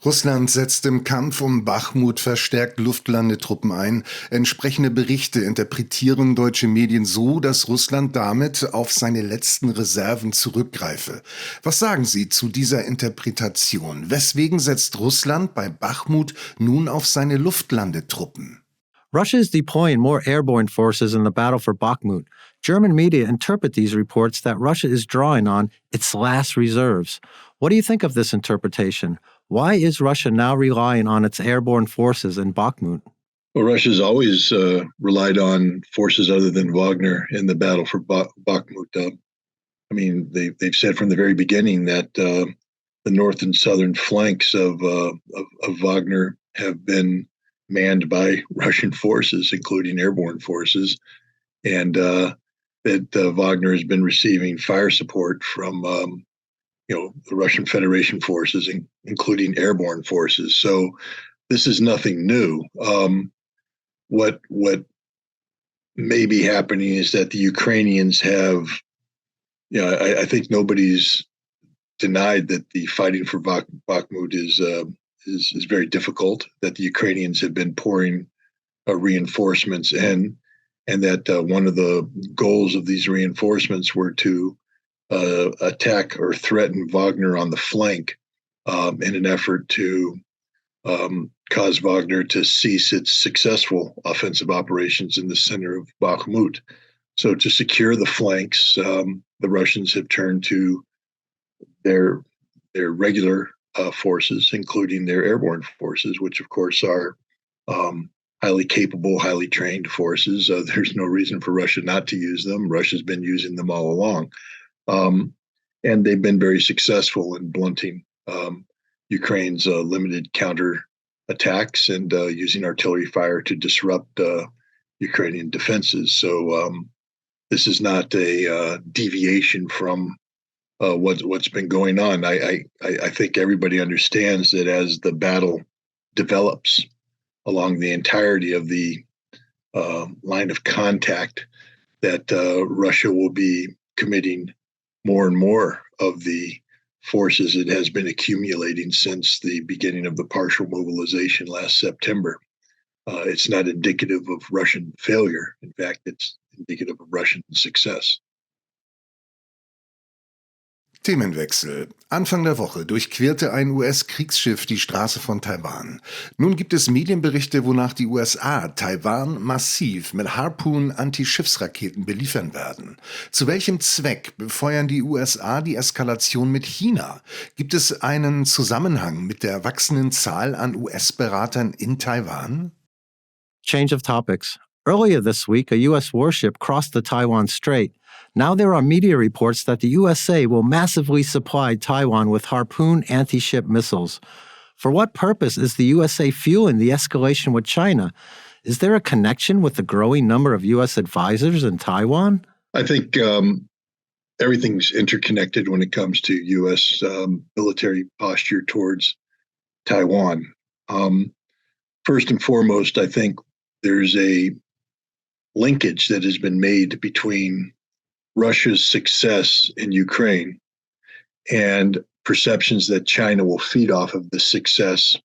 Russland setzt im Kampf um Bachmut verstärkt Luftlandetruppen ein. Entsprechende Berichte interpretieren deutsche Medien so, dass Russland damit auf seine letzten Reserven zurückgreife. Was sagen Sie zu dieser Interpretation? Weswegen setzt Russland bei Bachmut nun auf seine Luftlandetruppen? Russia is deploying more airborne forces in the battle for Bakhmut. German media interpret these reports that Russia is drawing on its last reserves. What do you think of this interpretation? Why is Russia now relying on its airborne forces in Bakhmut? Well, Russia's always relied on forces other than Wagner in the battle for Bakhmut. They've said from the very beginning that the north and southern flanks of Wagner have been manned by Russian forces, including airborne forces, and that Wagner has been receiving fire support from the Russian Federation forces, including airborne forces. So this is nothing new. What may be happening is that the Ukrainians have, I think nobody's denied that the fighting for Bakhmut is very difficult, that the Ukrainians have been pouring reinforcements in, and that one of the goals of these reinforcements were to attack or threaten Wagner on the flank in an effort to cause Wagner to cease its successful offensive operations in the center of Bachmut. So to secure the flanks, the Russians have turned to their regular forces, including their airborne forces, which of course are highly capable, highly trained forces. There's no reason for Russia not to use them. Russia's been using them all along. And they've been very successful in blunting Ukraine's limited counter attacks and using artillery fire to disrupt Ukrainian defenses. So this is not a deviation from what's been going on. I think everybody understands that as the battle develops along the entirety of the line of contact, that Russia will be committing more and more of the forces it has been accumulating since the beginning of the partial mobilization last September. It's not indicative of Russian failure. In fact, it's indicative of Russian success. Themenwechsel. Anfang der Woche durchquerte ein US-Kriegsschiff die Straße von Taiwan. Nun gibt es Medienberichte, wonach die USA Taiwan massiv mit Harpoon-Antischiffsraketen beliefern werden. Zu welchem Zweck befeuern die USA die Eskalation mit China? Gibt es einen Zusammenhang mit der wachsenden Zahl an US-Beratern in Taiwan? Change of topics. Earlier this week, a U.S. warship crossed the Taiwan Strait. Now there are media reports that the USA will massively supply Taiwan with Harpoon anti-ship missiles. For what purpose is the USA fueling the escalation with China? Is there a connection with the growing number of U.S. advisors in Taiwan? I think everything's interconnected when it comes to U.S. Military posture towards Taiwan. First and foremost, I think there's a linkage that has been made between Russia's success in Ukraine and perceptions that China will feed off of the success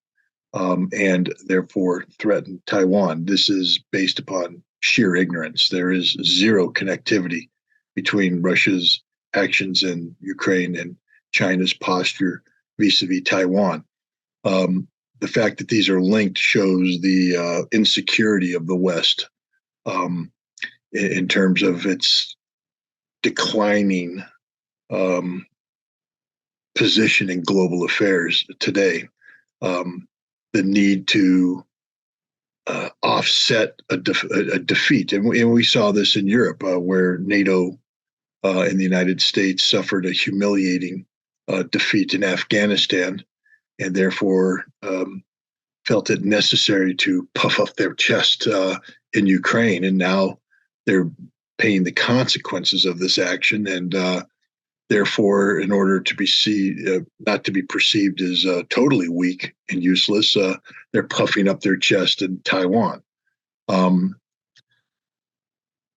and therefore threaten Taiwan. This is based upon sheer ignorance. There is zero connectivity between Russia's actions in Ukraine and China's posture vis-a-vis Taiwan. The fact that these are linked shows the insecurity of the West in terms of its declining position in global affairs today. The need to offset a defeat. And we saw this in Europe, where NATO and the United States suffered a humiliating defeat in Afghanistan, and therefore felt it necessary to puff up their chest in Ukraine. And now they're paying the consequences of this action, and therefore, in order to be not to be perceived as totally weak and useless, they're puffing up their chest in Taiwan.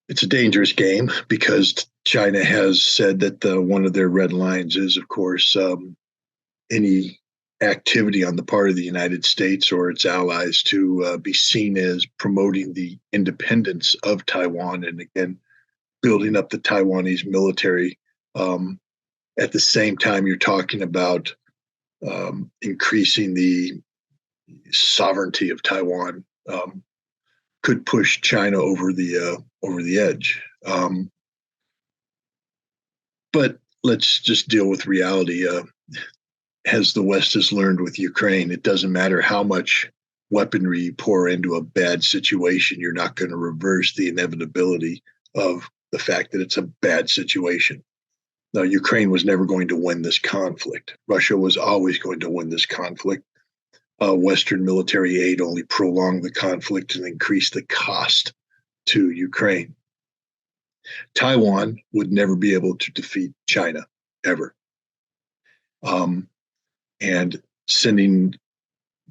It's a dangerous game because China has said that one of their red lines is, of course, any activity on the part of the United States or its allies to be seen as promoting the independence of Taiwan and, again, building up the Taiwanese military. At the same time, you're talking about increasing the sovereignty of Taiwan, could push China over the edge. But let's just deal with reality. As the West has learned with Ukraine, it doesn't matter how much weaponry you pour into a bad situation, you're not going to reverse the inevitability of the fact that it's a bad situation. Now, Ukraine was never going to win this conflict. Russia was always going to win this conflict. Western military aid only prolonged the conflict and increased the cost to Ukraine. Taiwan would never be able to defeat China, ever. And sending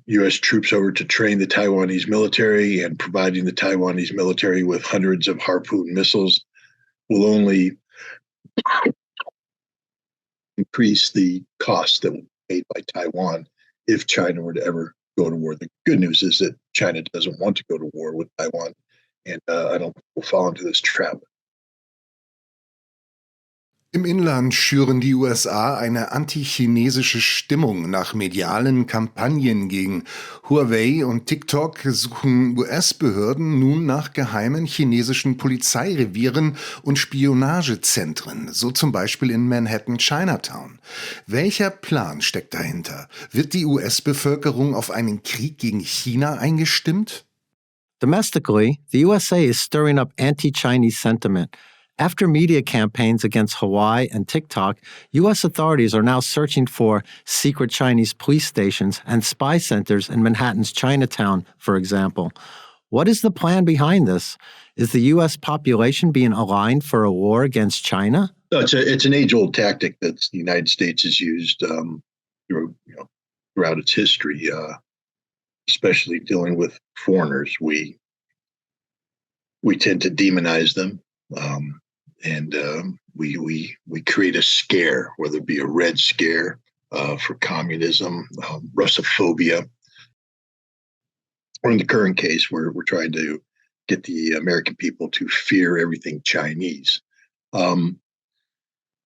U.S. troops over to train the Taiwanese military and providing the Taiwanese military with hundreds of Harpoon missiles will only increase the cost that will be paid by Taiwan if China were to ever go to war. The good news is that China doesn't want to go to war with Taiwan, and I don't think we'll fall into this trap. Im Inland schüren die USA eine antichinesische Stimmung. Nach medialen Kampagnen gegen Huawei und TikTok suchen US-Behörden nun nach geheimen chinesischen Polizeirevieren und Spionagezentren, so zum Beispiel in Manhattan Chinatown. Welcher Plan steckt dahinter? Wird die US-Bevölkerung auf einen Krieg gegen China eingestimmt? Domestically, the USA is stirring up anti-Chinese sentiment. After media campaigns against Hawaii and TikTok, U.S. authorities are now searching for secret Chinese police stations and spy centers in Manhattan's Chinatown, for example. What is the plan behind this? Is the U.S. population being aligned for a war against China? No, it's an age-old tactic that the United States has used throughout its history, especially dealing with foreigners. We tend to demonize them. And we create a scare, whether it be a red scare for communism, Russophobia, or in the current case, we're trying to get the American people to fear everything Chinese. And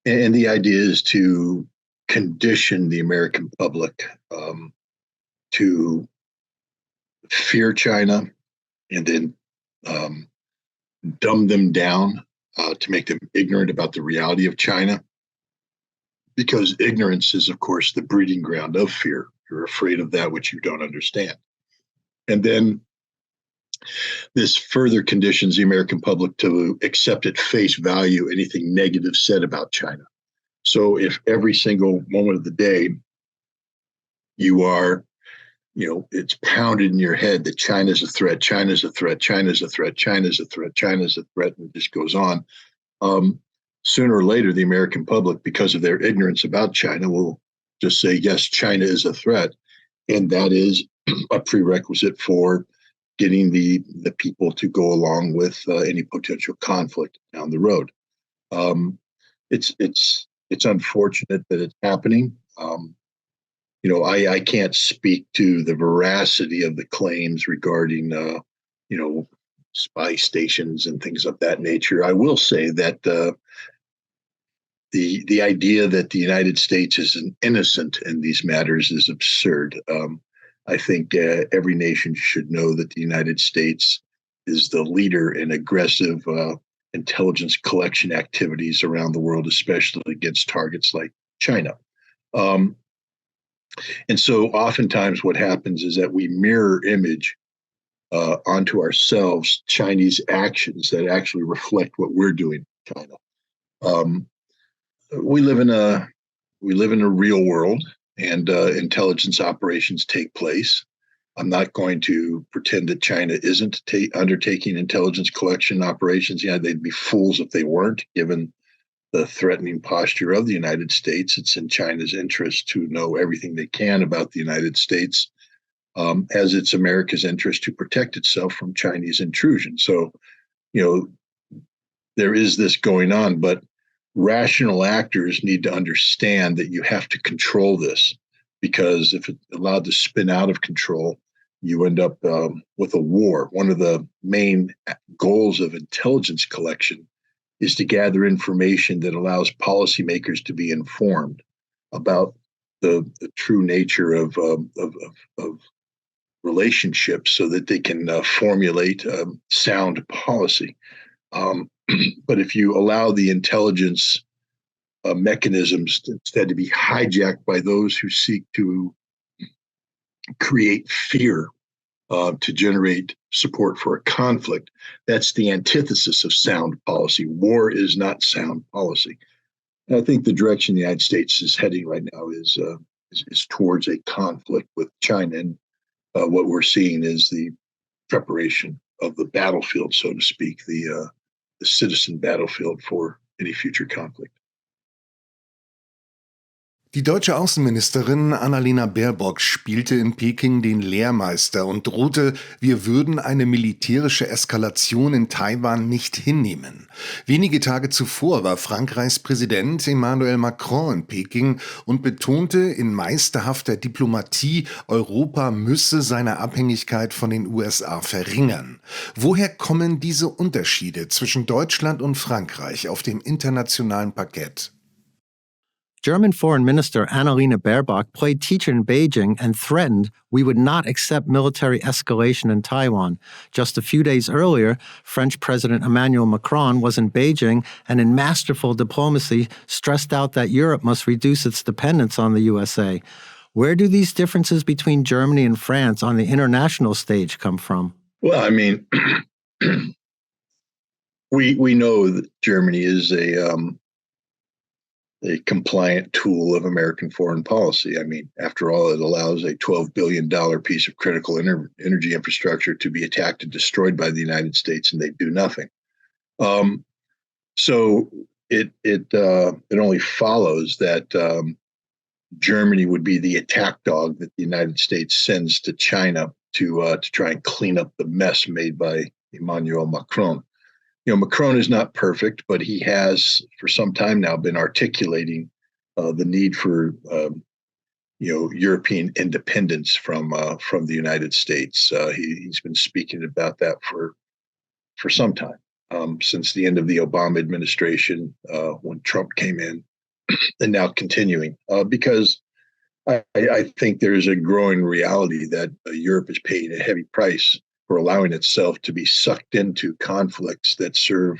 the idea is to condition the American public to fear China and then dumb them down, to make them ignorant about the reality of China, because ignorance is, of course, the breeding ground of fear. You're afraid of that which you don't understand. And then this further conditions the American public to accept at face value anything negative said about China. So if every single moment of the day you are, it's pounded in your head that China's a threat, China's a threat, China's a threat, China's a threat, China's a threat, and it just goes on. Sooner or later, the American public, because of their ignorance about China, will just say, yes, China is a threat. And that is a prerequisite for getting the people to go along with any potential conflict down the road. It's unfortunate that it's happening. I can't speak to the veracity of the claims regarding, spy stations and things of that nature. I will say that the idea that the United States is innocent in these matters is absurd. I think every nation should know that the United States is the leader in aggressive intelligence collection activities around the world, especially against targets like China. And so oftentimes what happens is that we mirror image onto ourselves Chinese actions that actually reflect what we're doing in China. We live in a real world, and intelligence operations take place. I'm not going to pretend that China isn't undertaking intelligence collection operations. Yeah, they'd be fools if they weren't, given the threatening posture of the United States. It's in China's interest to know everything they can about the United States, as it's America's interest to protect itself from Chinese intrusion. So, there is this going on, but rational actors need to understand that you have to control this. because if it's allowed to spin out of control, you end up with a war. One of the main goals of intelligence collection is to gather information that allows policymakers to be informed about the true nature of relationships so that they can formulate sound policy. But if you allow the intelligence mechanisms instead to be hijacked by those who seek to create fear to generate support for a conflict, that's the antithesis of sound policy. War is not sound policy. And I think the direction the United States is heading right now is towards a conflict with China. And what we're seeing is the preparation of the battlefield, so to speak, the citizen battlefield for any future conflict. Die deutsche Außenministerin Annalena Baerbock spielte in Peking den Lehrmeister und drohte, wir würden eine militärische Eskalation in Taiwan nicht hinnehmen. Wenige Tage zuvor war Frankreichs Präsident Emmanuel Macron in Peking und betonte in meisterhafter Diplomatie, Europa müsse seine Abhängigkeit von den USA verringern. Woher kommen diese Unterschiede zwischen Deutschland und Frankreich auf dem internationalen Parkett? German Foreign Minister Annalena Baerbock played teacher in Beijing and threatened we would not accept military escalation in Taiwan. Just a few days earlier, French President Emmanuel Macron was in Beijing and in masterful diplomacy stressed out that Europe must reduce its dependence on the USA. Where do these differences between Germany and France on the international stage come from? Well, I mean, we know that Germany is a compliant tool of American foreign policy. I mean, after all, it allows a $12 billion piece of critical energy infrastructure to be attacked and destroyed by the United States, and they do nothing. So it only follows that Germany would be the attack dog that the United States sends to China to try and clean up the mess made by Emmanuel Macron. You know, Macron is not perfect, but he has for some time now been articulating the need for European independence from the United States. He's been speaking about that for some time, since the end of the Obama administration, when Trump came in, and now continuing, because I think there is a growing reality that Europe is paying a heavy price for allowing itself to be sucked into conflicts that serve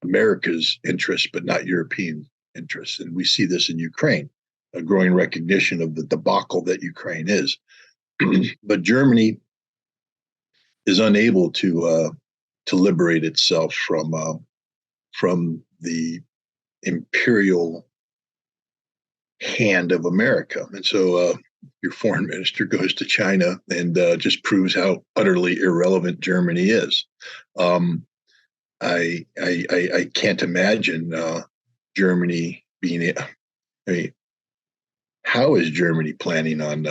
America's interests, but not European interests. And we see this in Ukraine, a growing recognition of the debacle that Ukraine is. But Germany is unable to liberate itself from the imperial hand of America. And so your foreign minister goes to China and just proves how utterly irrelevant Germany is. I can't imagine Germany being. I mean, how is Germany planning on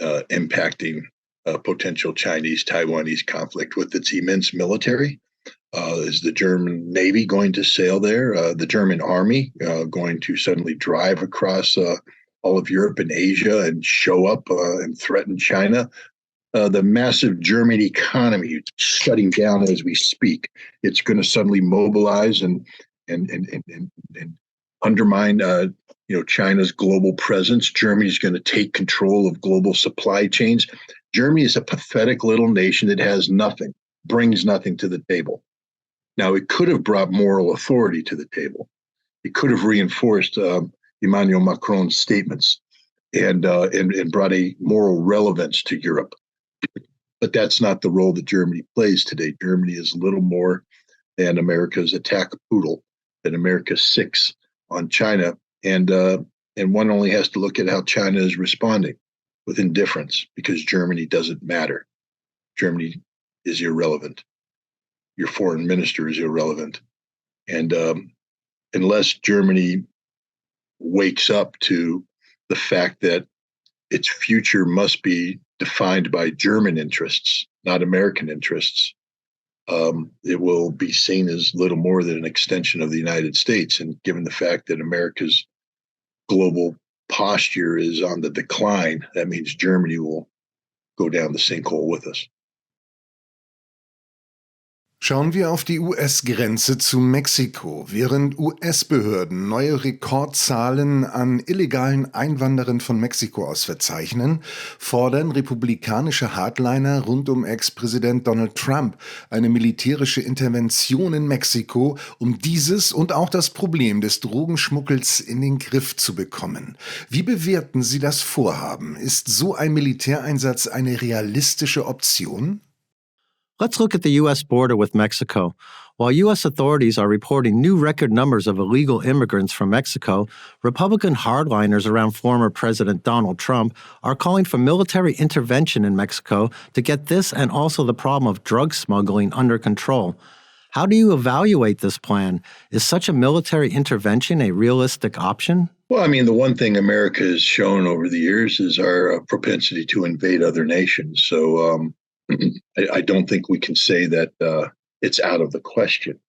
impacting a potential Chinese-Taiwanese conflict with its immense military? Is the German Navy going to sail there? The German Army going to suddenly drive across all of Europe and Asia and show up and threaten China? The massive German economy is shutting down as we speak. It's going to suddenly mobilize and undermine China's global presence. Germany's going to take control of global supply chains. Germany is a pathetic little nation that has nothing, brings nothing to the table. Now, it could have brought moral authority to the table. It could have reinforced Emmanuel Macron's statements and brought a moral relevance to Europe. But that's not the role that Germany plays today. Germany is little more than America's attack poodle, than America's six on China. And one only has to look at how China is responding with indifference, because Germany doesn't matter. Germany is irrelevant. Your foreign minister is irrelevant. And unless Germany wakes up to the fact that its future must be defined by German interests, not American interests, it will be seen as little more than an extension of the United States. And given the fact that America's global posture is on the decline, that means Germany will go down the sinkhole with us. Schauen wir auf die US-Grenze zu Mexiko. Während US-Behörden neue Rekordzahlen an illegalen Einwanderern von Mexiko aus verzeichnen, fordern republikanische Hardliner rund um Ex-Präsident Donald Trump eine militärische Intervention in Mexiko, um dieses und auch das Problem des Drogenschmuggels in den Griff zu bekommen. Wie bewerten Sie das Vorhaben? Ist so ein Militäreinsatz eine realistische Option? Let's look at the U.S. border with Mexico. While U.S. authorities are reporting new record numbers of illegal immigrants from Mexico, Republican hardliners around former President Donald Trump are calling for military intervention in Mexico to get this and also the problem of drug smuggling under control. How do you evaluate this plan? Is such a military intervention a realistic option? Well, I mean, the one thing America has shown over the years is our propensity to invade other nations. So I don't think we can say that it's out of the question.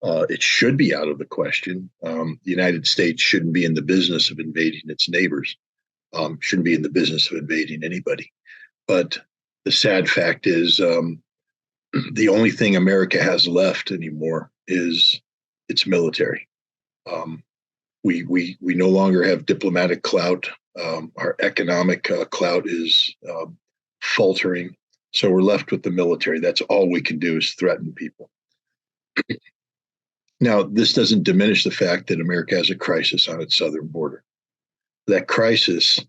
It should be out of the question. The United States shouldn't be in the business of invading its neighbors, shouldn't be in the business of invading anybody. But the sad fact is the only thing America has left anymore is its military. We no longer have diplomatic clout. Our economic clout is faltering. So we're left with the military. That's all we can do is threaten people. Now, this doesn't diminish the fact that America has a crisis on its southern border. That crisis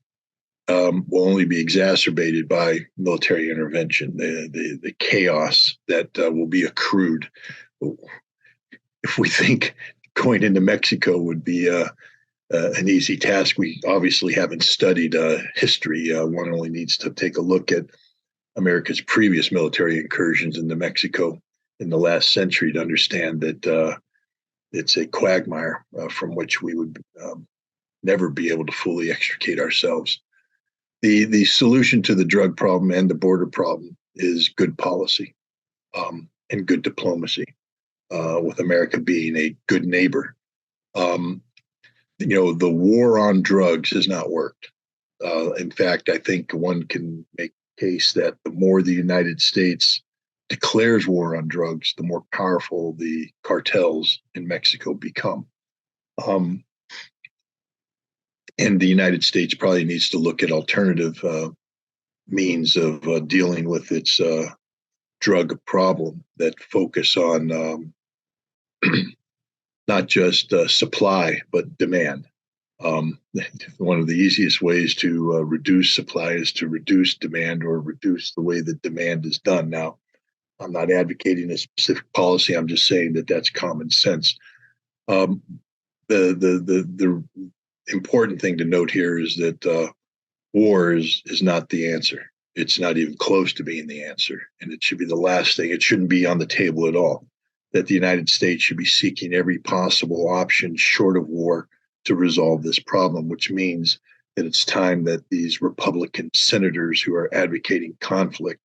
will only be exacerbated by military intervention, the chaos that will be accrued. If we think going into Mexico would be an easy task, we obviously haven't studied history. One only needs to take a look at America's previous military incursions into Mexico in the last century to understand that it's a quagmire from which we would never be able to fully extricate ourselves. The solution to the drug problem and the border problem is good policy and good diplomacy, with America being a good neighbor. The war on drugs has not worked. In fact, I think one can make case that the more the United States declares war on drugs, the more powerful the cartels in Mexico become. And the United States probably needs to look at alternative means of dealing with its drug problem that focus on not just supply, but demand. One of the easiest ways to reduce supply is to reduce demand or reduce the way that demand is done. Now, I'm not advocating a specific policy. I'm just saying that that's common sense. The important thing to note here is that war is not the answer. It's not even close to being the answer. And it should be the last thing. It shouldn't be on the table at all. That the United States should be seeking every possible option short of war to resolve this problem, which means that it's time that these Republican senators who are advocating conflict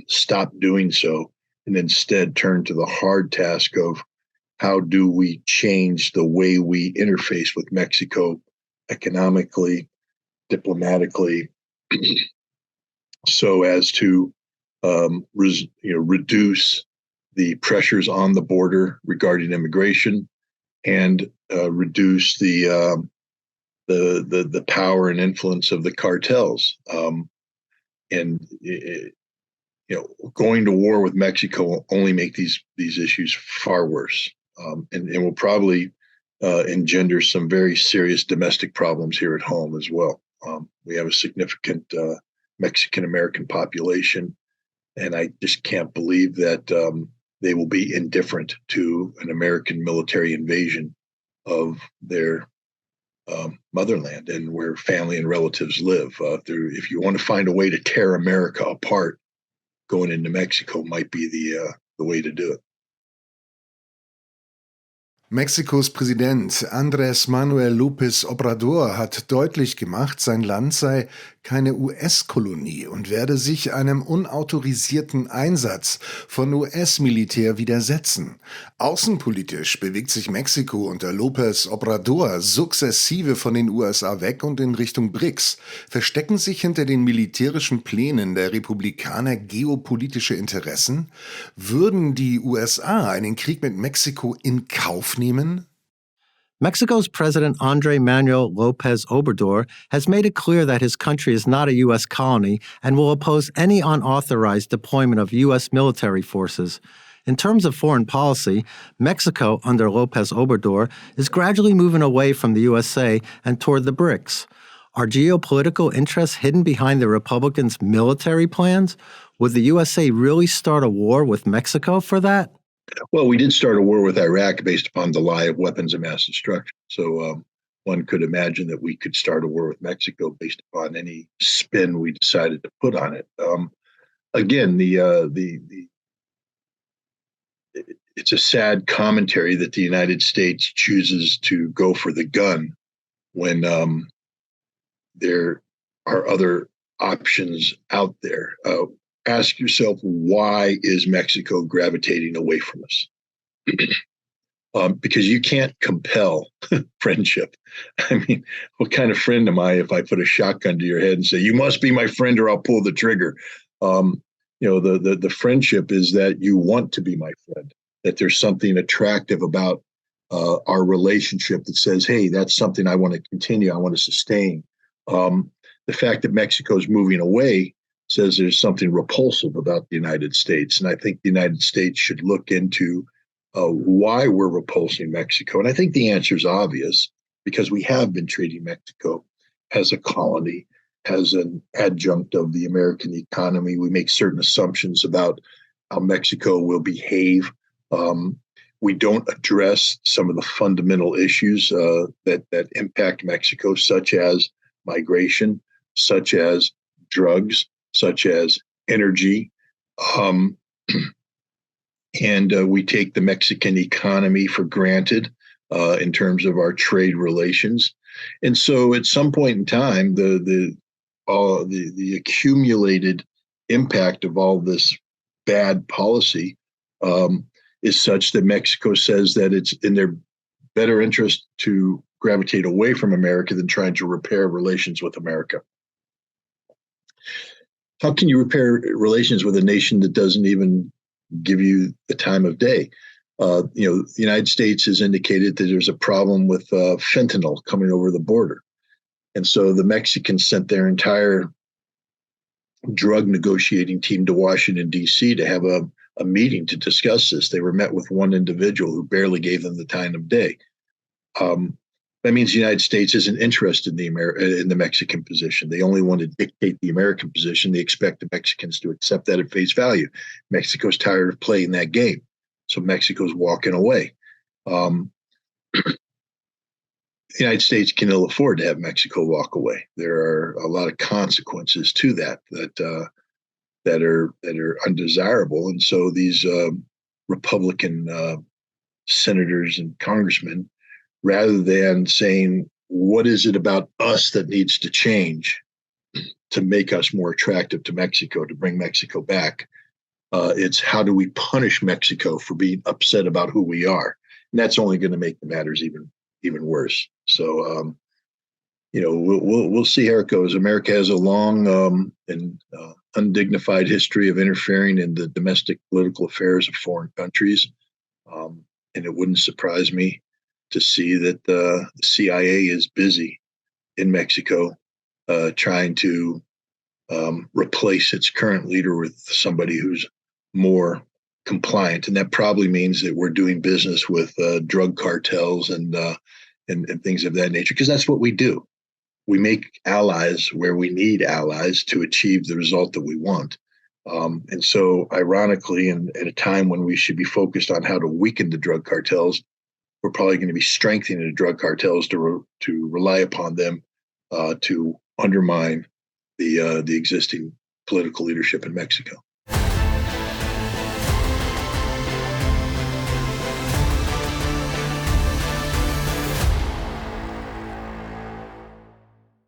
stop doing so and instead turn to the hard task of how do we change the way we interface with Mexico economically, diplomatically, so as to reduce the pressures on the border regarding immigration and reduce the power and influence of the cartels. Going to war with Mexico will only make these issues far worse, and will probably engender some very serious domestic problems here at home as well. We have a significant Mexican-American population, and I just can't believe that they will be indifferent to an American military invasion of their motherland and where family and relatives live. If you want to find a way to tear America apart, going into Mexico might be the way to do it. Mexikos Präsident Andrés Manuel López Obrador hat deutlich gemacht, sein Land sei keine US-Kolonie und werde sich einem unautorisierten Einsatz von US-Militär widersetzen. Außenpolitisch bewegt sich Mexiko unter López Obrador sukzessive von den USA weg und in Richtung BRICS. Verstecken sich hinter den militärischen Plänen der Republikaner geopolitische Interessen? Würden die USA einen Krieg mit Mexiko in Kauf nehmen? Mexico's President Andrés Manuel López Obrador has made it clear that his country is not a U.S. colony and will oppose any unauthorized deployment of U.S. military forces. In terms of foreign policy, Mexico, under López Obrador, is gradually moving away from the USA and toward the BRICS. Are geopolitical interests hidden behind the Republicans' military plans? Would the USA really start a war with Mexico for that? Well, we did start a war with Iraq based upon the lie of weapons of mass destruction. So one could imagine that we could start a war with Mexico based upon any spin we decided to put on it. Again, it's a sad commentary that the United States chooses to go for the gun when there are other options out there. Ask yourself, why is Mexico gravitating away from us? Because you can't compel friendship. I mean, what kind of friend am I if I put a shotgun to your head and say, you must be my friend or I'll pull the trigger? The friendship is that you want to be my friend, that there's something attractive about our relationship that says, hey, that's something I want to continue, I want to sustain. The fact that Mexico is moving away says there's something repulsive about the United States. And I think the United States should look into why we're repulsing Mexico. And I think the answer is obvious, because we have been treating Mexico as a colony, as an adjunct of the American economy. We make certain assumptions about how Mexico will behave. We don't address some of the fundamental issues that impact Mexico, such as migration, such as drugs, such as energy. And we take the Mexican economy for granted in terms of our trade relations. And so at some point in time, the accumulated impact of all this bad policy is such that Mexico says that it's in their better interest to gravitate away from America than trying to repair relations with America. How can you repair relations with a nation that doesn't even give you the time of day? The United States has indicated that there's a problem with fentanyl coming over the border. And so the Mexicans sent their entire drug negotiating team to Washington, D.C. to have a meeting to discuss this. They were met with one individual who barely gave them the time of day. That means the United States isn't interested in the Mexican position. They only want to dictate the American position. They expect the Mexicans to accept that at face value. Mexico's tired of playing that game, so Mexico's walking away. The United States can ill afford to have Mexico walk away. There are a lot of consequences to that are undesirable, and so these Republican senators and congressmen, rather than saying, what is it about us that needs to change to make us more attractive to Mexico, to bring Mexico back? It's how do we punish Mexico for being upset about who we are? And that's only going to make the matters even worse. So, we'll see how it goes. America has a long and undignified history of interfering in the domestic political affairs of foreign countries. And it wouldn't surprise me to see that the CIA is busy in Mexico trying to replace its current leader with somebody who's more compliant. And that probably means that we're doing business with drug cartels and things of that nature, because that's what we do. We make allies where we need allies to achieve the result that we want. And so, ironically, at a time when we should be focused on how to weaken the drug cartels, we're probably going to be strengthening the drug cartels to rely upon them to undermine the existing political leadership in Mexico.